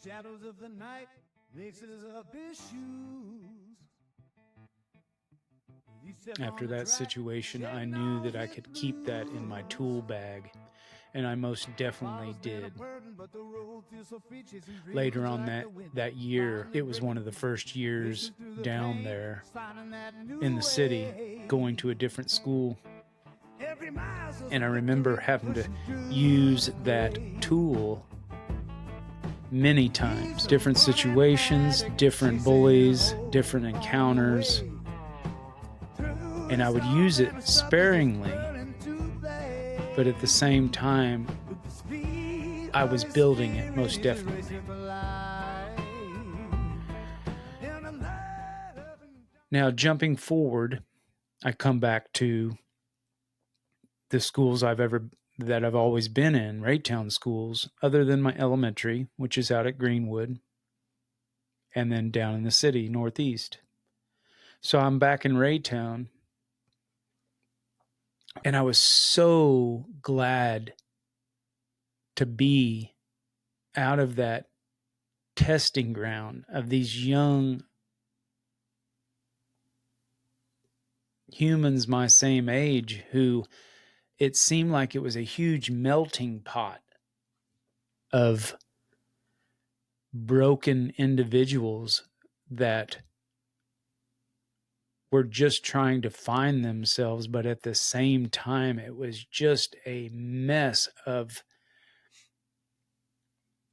Shadows of the night, mixes of issues. After that situation, I knew that I could keep that in my tool bag, and I most definitely did. Later on that year, it was one of the first years down there in the city, going to a different school. And I remember having to use that tool many times. Different situations, different bullies, different encounters. And I would use it sparingly, but at the same time, I was building it most definitely. Now, jumping forward, I come back to the schools that I've always been in, Raytown schools, other than my elementary, which is out at Greenwood, and then down in the city, Northeast. So I'm back in Raytown, and I was so glad to be out of that testing ground of these young humans my same age who it seemed like it was a huge melting pot of broken individuals that were just trying to find themselves, but at the same time, it was just a mess of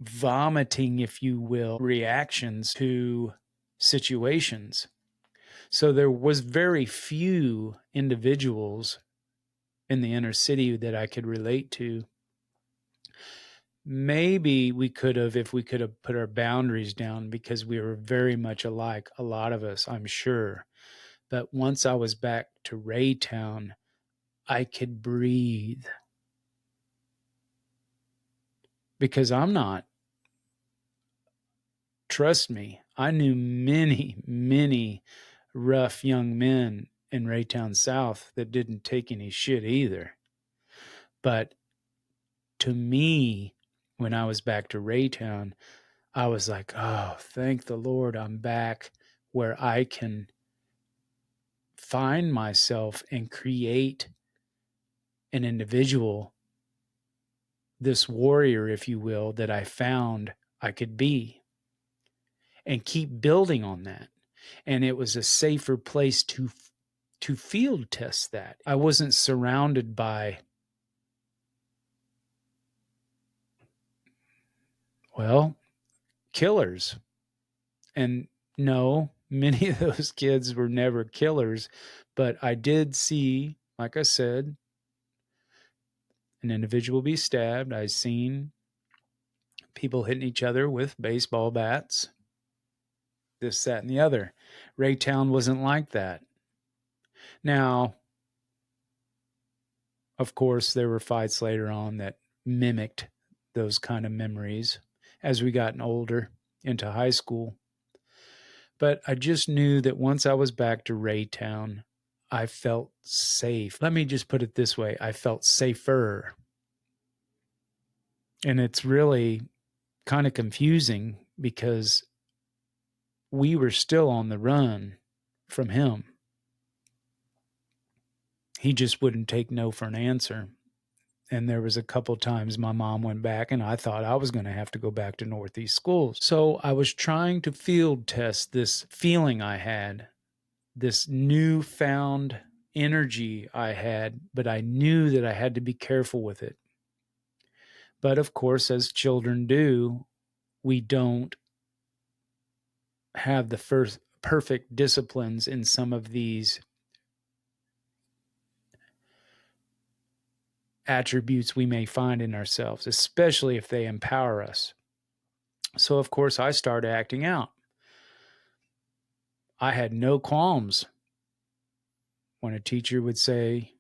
vomiting, if you will, reactions to situations. So there was very few individuals in the inner city that I could relate to. Maybe we could have, if we could have put our boundaries down, because we were very much alike, a lot of us, I'm sure. But once I was back to Raytown, I could breathe. Because I'm not, trust me, I knew many, many rough young men in Raytown South that didn't take any shit either. But to me, when I was back to Raytown, I was like, oh, thank the Lord I'm back where I can find myself and create an individual, this warrior, if you will, that I found I could be, and keep building on that. And it was a safer place to field test that. I wasn't surrounded by, well, killers. And no, many of those kids were never killers, but I did see, like I said, an individual be stabbed. I've seen people hitting each other with baseball bats, this, that, and the other. Raytown wasn't like that. Now, of course, there were fights later on that mimicked those kind of memories as we gotten older into high school. But I just knew that once I was back to Raytown, I felt safe. Let me just put it this way. I felt safer. And it's really kind of confusing because we were still on the run from him. He just wouldn't take no for an answer. And there was a couple times my mom went back and I thought I was going to have to go back to Northeast schools. So I was trying to field test this feeling I had, this newfound energy I had, but I knew that I had to be careful with it. But of course, as children do, we don't have the first perfect disciplines in some of these attributes we may find in ourselves, especially if they empower us. So, of course, I started acting out. I had no qualms when a teacher would say,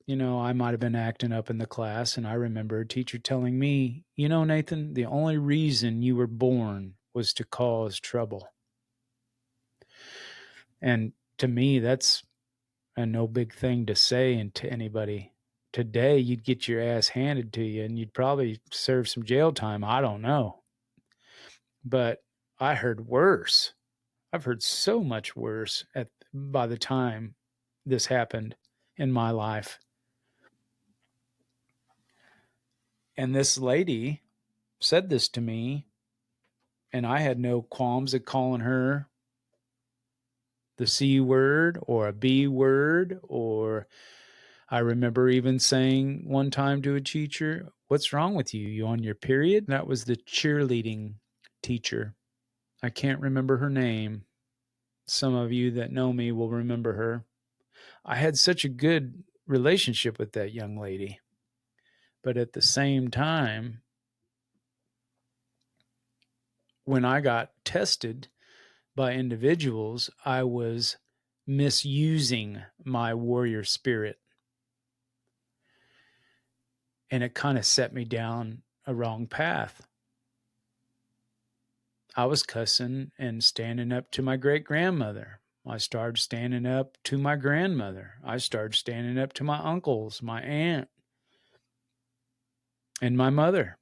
you know, I might have been acting up in the class. And I remember a teacher telling me, you know, Nathan, the only reason you were born was to cause trouble. And to me, that's a no big thing to say to anybody. Today, you'd get your ass handed to you and you'd probably serve some jail time. I don't know. but I heard worse. I've heard so much worse by the time this happened in my life. And this lady said this to me, and I had no qualms at calling her the C word or a B word. Or I remember even saying one time to a teacher, "What's wrong with you? You on your period?" That was the cheerleading teacher. I can't remember her name. Some of you that know me will remember her. I had such a good relationship with that young lady. But at the same time, when I got tested by individuals, I was misusing my warrior spirit. And it kind of set me down a wrong path. I was cussing and standing up to my great grandmother. I started standing up to my grandmother. I started standing up to my uncles, my aunt, and my mother.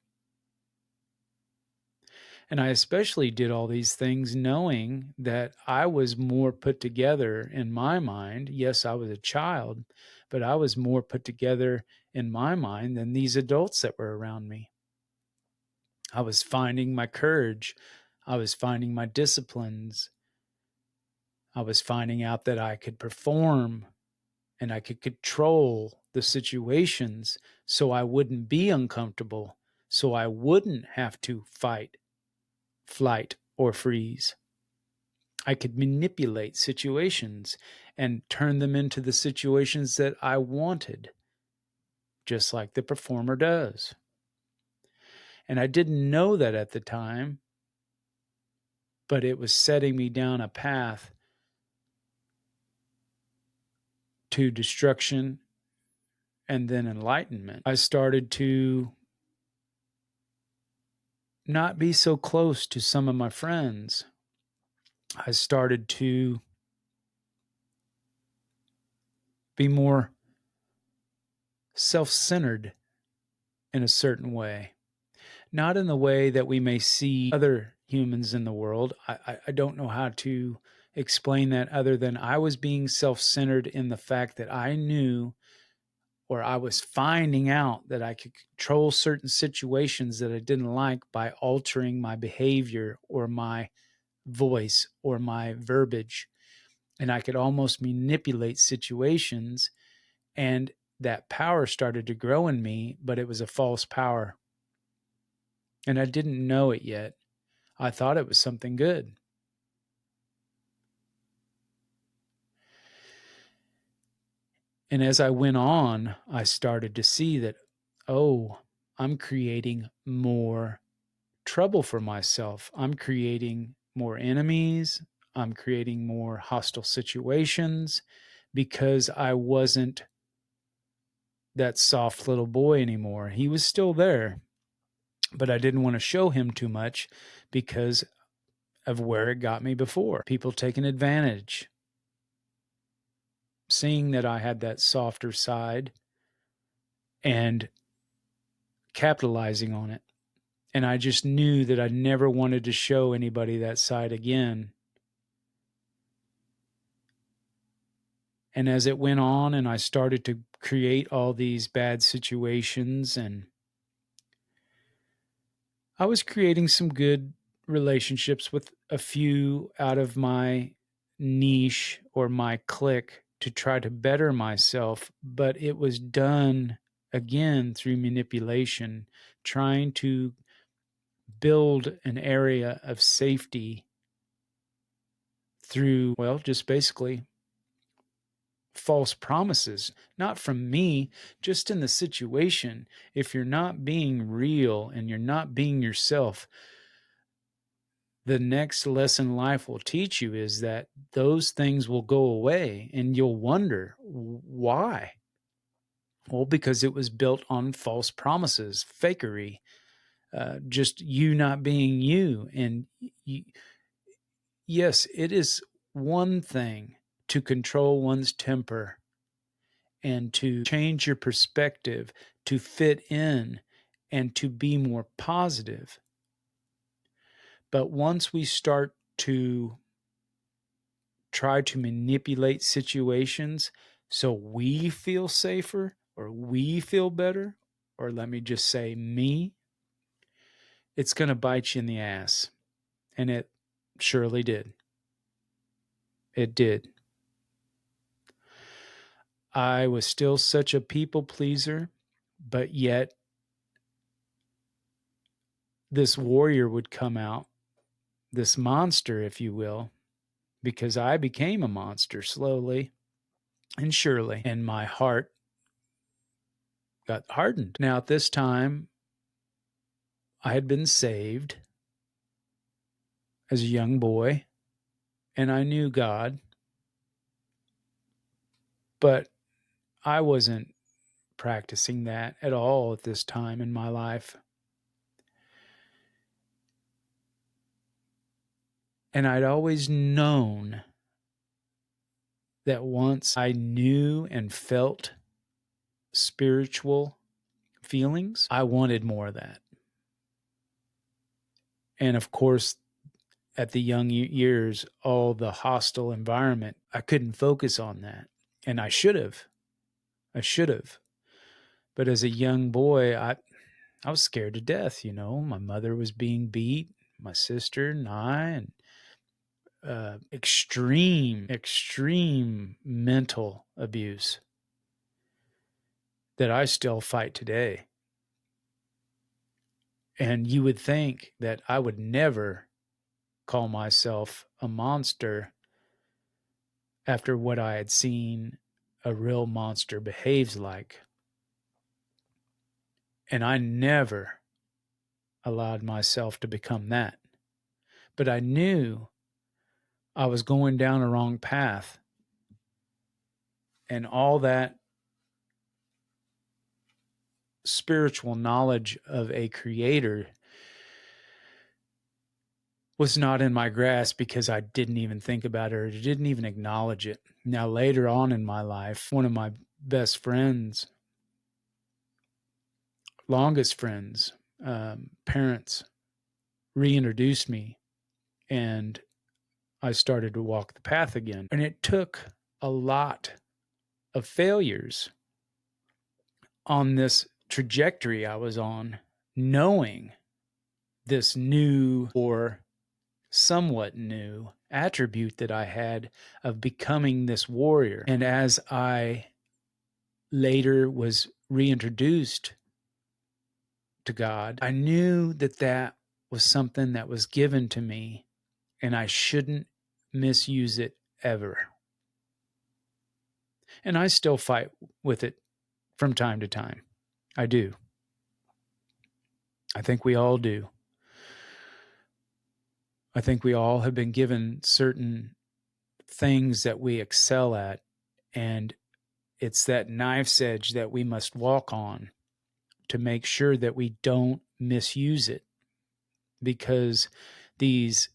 And I especially did all these things knowing that I was more put together in my mind. Yes, I was a child, but I was more put together in my mind than these adults that were around me. I was finding my courage. I was finding my disciplines. I was finding out that I could perform and I could control the situations so I wouldn't be uncomfortable, so I wouldn't have to fight, flight, or freeze. I could manipulate situations and turn them into the situations that I wanted, just like the performer does. And I didn't know that at the time, but it was setting me down a path to destruction and then enlightenment. I started to not be so close to some of my friends. I started to be more self-centered in a certain way. Not in the way that we may see other humans in the world. I don't know how to explain that other than I was being self-centered in the fact that I knew, or I was finding out, that I could control certain situations that I didn't like by altering my behavior or my voice or my verbiage. And I could almost manipulate situations, and that power started to grow in me, but it was a false power. And I didn't know it yet. I thought it was something good. And as I went on, I started to see that, oh, I'm creating more trouble for myself. I'm creating more enemies. I'm creating more hostile situations because I wasn't that soft little boy anymore. He was still there, but I didn't want to show him too much because of where it got me before. People taking advantage, seeing that I had that softer side and capitalizing on it. And I just knew that I never wanted to show anybody that side again. And as it went on and I started to create all these bad situations, and I was creating some good relationships with a few out of my niche or my clique to try to better myself, but it was done again through manipulation, trying to build an area of safety through, well, just basically false promises, not from me, just in the situation. If you're not being real and you're not being yourself, the next lesson life will teach you is that those things will go away and you'll wonder why. Well, because it was built on false promises, fakery, just you not being you. And yes, it is one thing to control one's temper and to change your perspective to fit in and to be more positive. But once we start to try to manipulate situations so we feel safer or we feel better, or let me just say me, it's going to bite you in the ass. And it surely did. It did. I was still such a people pleaser, but yet this warrior would come out, this monster, if you will, because I became a monster slowly and surely, and my heart got hardened. Now, at this time, I had been saved as a young boy, and I knew God, but I wasn't practicing that at all at this time in my life. And I'd always known that once I knew and felt spiritual feelings, I wanted more of that. And of course, at the young years, all the hostile environment, I couldn't focus on that. And I should have. But as a young boy, I was scared to death, you know. My mother was being beat, my sister and I, and extreme mental abuse that I still fight today. And you would think that I would never call myself a monster after what I had seen a real monster behaves like. And I never allowed myself to become that. But I knew I was going down a wrong path. And all that spiritual knowledge of a creator was not in my grasp because I didn't even think about it or didn't even acknowledge it. Now, later on in my life, one of my best friends, longest friends, parents reintroduced me, and I started to walk the path again. And it took a lot of failures on this trajectory I was on, knowing this new or somewhat new attribute that I had of becoming this warrior. And as I later was reintroduced to God, I knew that that was something that was given to me and I shouldn't misuse it ever. And I still fight with it from time to time. I do. I think we all do. I think we all have been given certain things that we excel at, and it's that knife's edge that we must walk on to make sure that we don't misuse it, because these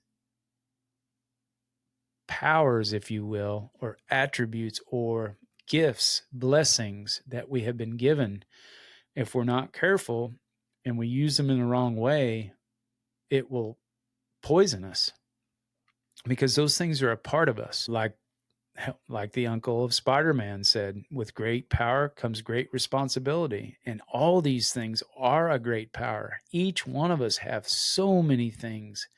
powers, if you will, or attributes or gifts, blessings that we have been given, if we're not careful and we use them in the wrong way, it will poison us, because those things are a part of us. Like the uncle of Spider-Man said, with great power comes great responsibility. And all these things are a great power. Each one of us have so many things.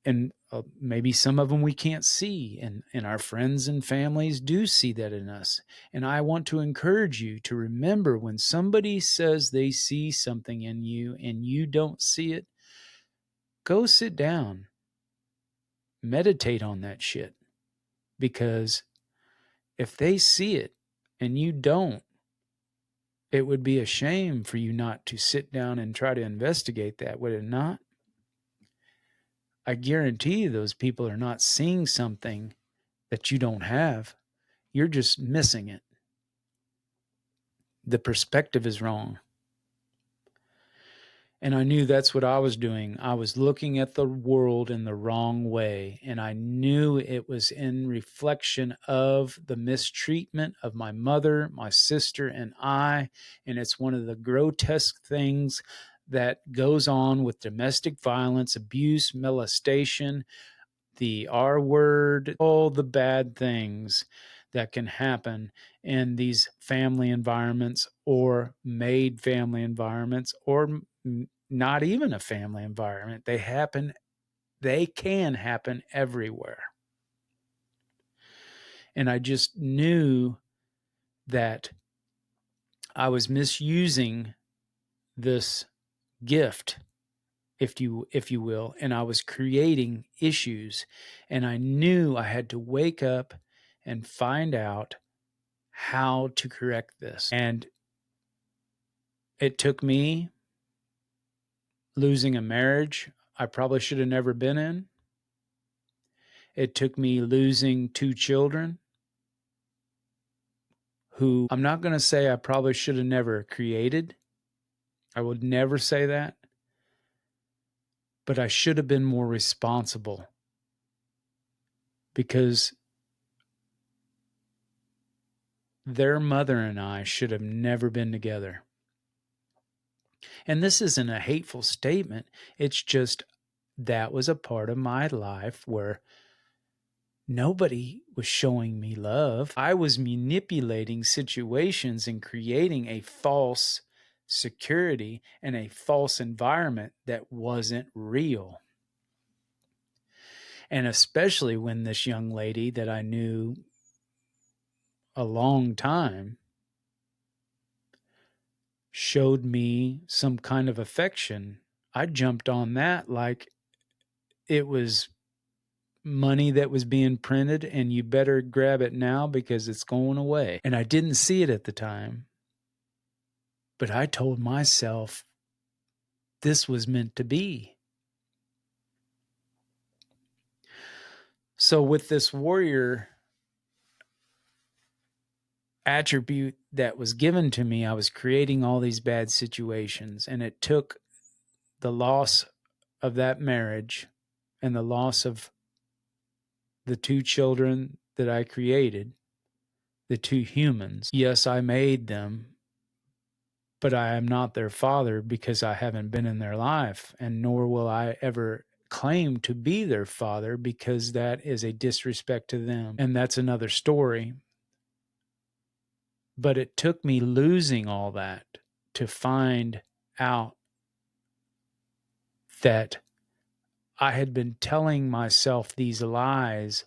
And maybe some of them we can't see. And our friends and families do see that in us. And I want to encourage you to remember, when somebody says they see something in you and you don't see it, go sit down. Meditate on that shit. Because if they see it and you don't, it would be a shame for you not to sit down and try to investigate that, would it not? I guarantee you those people are not seeing something that you don't have. You're just missing it. The perspective is wrong. And I knew that's what I was doing. I was looking at the world in the wrong way. And I knew it was in reflection of the mistreatment of my mother, my sister, and I. And it's one of the grotesque things that goes on with domestic violence, abuse, molestation, the R word, all the bad things that can happen in these family environments or made family environments or not even a family environment. They can happen everywhere. And I just knew that I was misusing this gift, if you will, and I was creating issues, and I knew I had to wake up and find out how to correct this. And it took me losing a marriage I probably should have never been in. It took me losing 2 children who I'm not going to say I probably should have never created. I would never say that. But I should have been more responsible, because their mother and I should have never been together. And this isn't a hateful statement. It's just that was a part of my life where nobody was showing me love. I was manipulating situations and creating a false security and a false environment that wasn't real. And especially when this young lady that I knew a long time showed me some kind of affection, I jumped on that like it was money that was being printed and you better grab it now because it's going away. And I didn't see it at the time, but I told myself this was meant to be. So with this warrior attribute that was given to me, I was creating all these bad situations, and it took the loss of that marriage and the loss of the 2 children that I created, the 2 humans. Yes, I made them, but I am not their father because I haven't been in their life, and nor will I ever claim to be their father because that is a disrespect to them. And that's another story. But it took me losing all that to find out that I had been telling myself these lies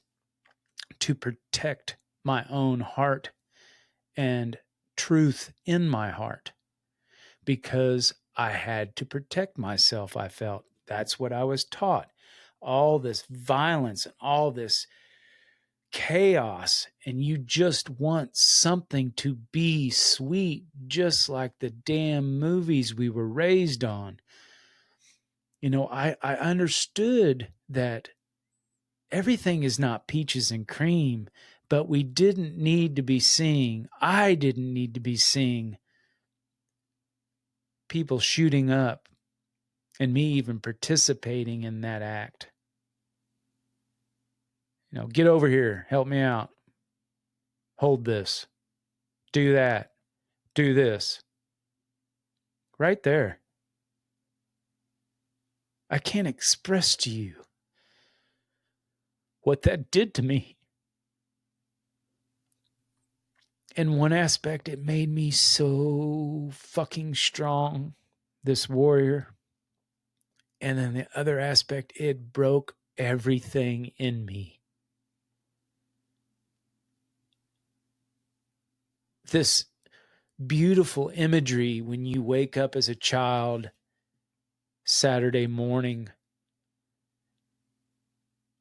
to protect my own heart and truth in my heart, because I had to protect myself. I felt that's what I was taught. All this violence and all this chaos, and you just want something to be sweet, just like the damn movies we were raised on. You know, I understood that everything is not peaches and cream, but we didn't need to be seeing, I didn't need to be seeing people shooting up and me even participating in that act. You know, get over here, help me out, hold this, do that, do this. Right there. I can't express to you what that did to me. In one aspect, it made me so fucking strong, this warrior. And in the other aspect, it broke everything in me. This beautiful imagery when you wake up as a child Saturday morning,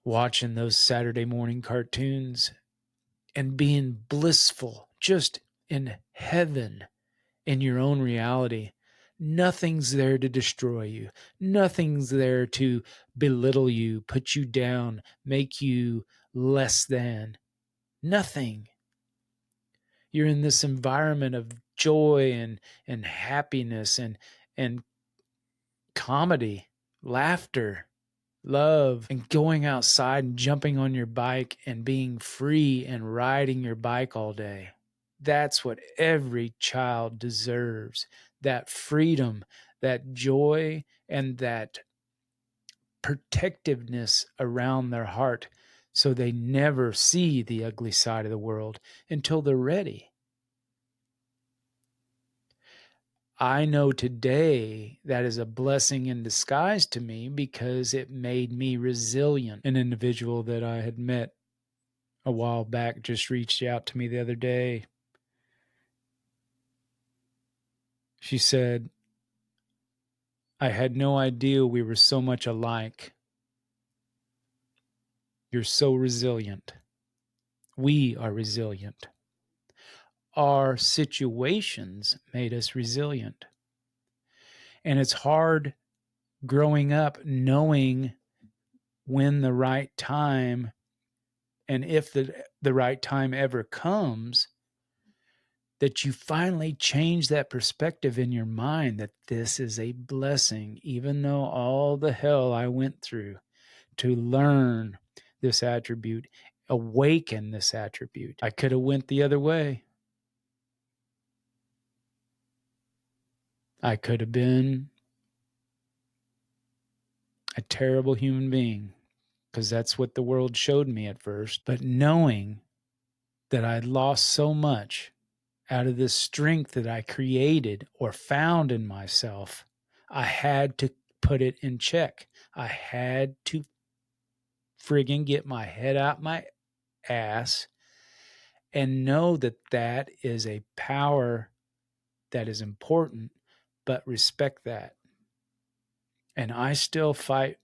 watching those Saturday morning cartoons and being blissful, just in heaven in your own reality. Nothing's there to destroy you. Nothing's there to belittle you, put you down, make you less than. Nothing. You're in this environment of joy and happiness and comedy, laughter, love, and going outside and jumping on your bike and being free and riding your bike all day. That's what every child deserves. That freedom, that joy and that protectiveness around their heart so they never see the ugly side of the world until they're ready. I know today that is a blessing in disguise to me because it made me resilient. An individual that I had met a while back just reached out to me the other day. She said, I had no idea we were so much alike. You're so resilient. We are resilient. Our situations made us resilient. And it's hard growing up knowing when the right time, and if the right time ever comes, that you finally change that perspective in your mind that this is a blessing, even though all the hell I went through to learn this attribute, awaken this attribute. I could have went the other way. I could have been a terrible human being because that's what the world showed me at first. But knowing that I'd lost so much out of this strength that I created or found in myself, I had to put it in check. I had to friggin' get my head out my ass and know that that is a power that is important, but respect that. And I still fight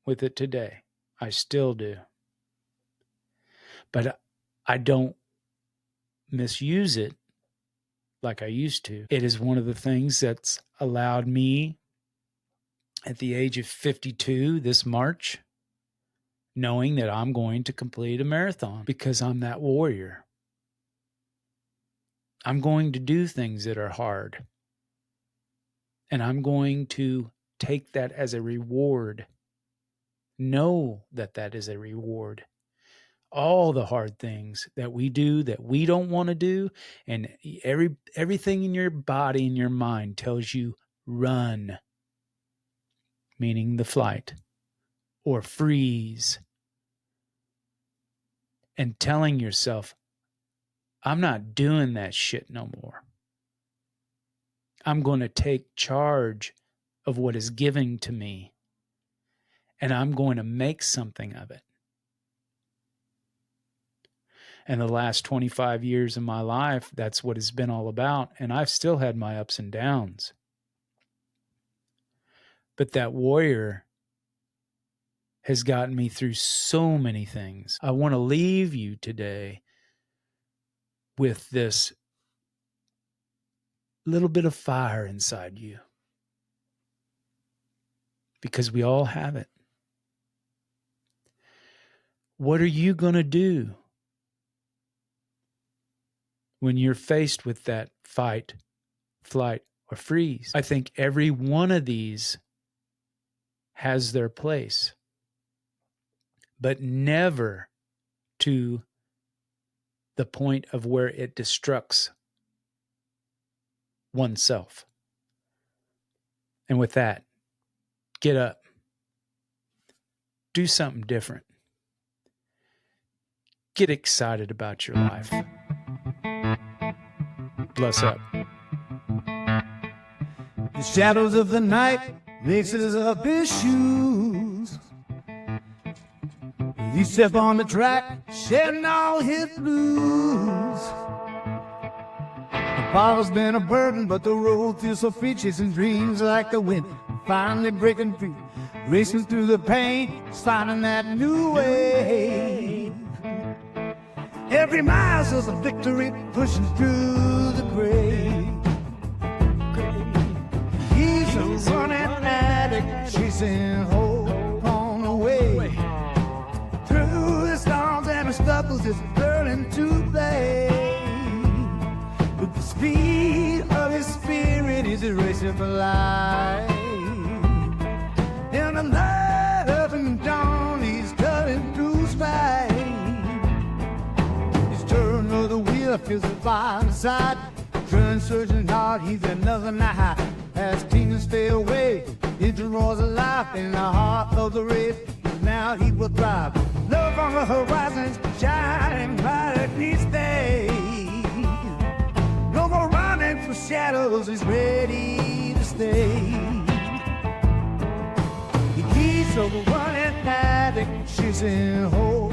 with it today. I still do. But I don't misuse it like I used to. It is one of the things that's allowed me at the age of 52 this March, knowing that I'm going to complete a marathon because I'm that warrior. I'm going to do things that are hard. And I'm going to take that as a reward. Know that that is a reward. All the hard things that we do that we don't want to do, and everything in your body and your mind tells you run, meaning the flight, or freeze, and telling yourself, I'm not doing that shit no more. I'm going to take charge of what is given to me, and I'm going to make something of it. And the last 25 years of my life, that's what it's been all about. And I've still had my ups and downs. But that warrior has gotten me through so many things. I want to leave you today with this little bit of fire inside you, because we all have it. What are you going to do when you're faced with that fight, flight, or freeze? I think every one of these has their place, but never to the point of where it destructs oneself. And with that, get up. Do something different. Get excited about your life. Bless up. The shadows of the night laces up his shoes. He step on the track, shedding all his blues. The bottle's been a burden, but the road feels so free, chasing dreams like the wind, finally breaking free, racing through the pain, finding that new way. Every mile's just a victory, pushing through the grave. He's a running addict, chasing hope on the way. Through the storms and the struggles, it's burning to blame. But the speed of his spirit is racing for life. In the light of the dawn, he's cutting through space. He's turning the wheel, feels the fire inside, turning running, searching hard, he's another night. As clean and stay away, it roars of life in the heart of the race. Now he will thrive. Love on the horizons, shining bright each day. No more running for shadows, he's ready to stay. He's a running addict, chasing home.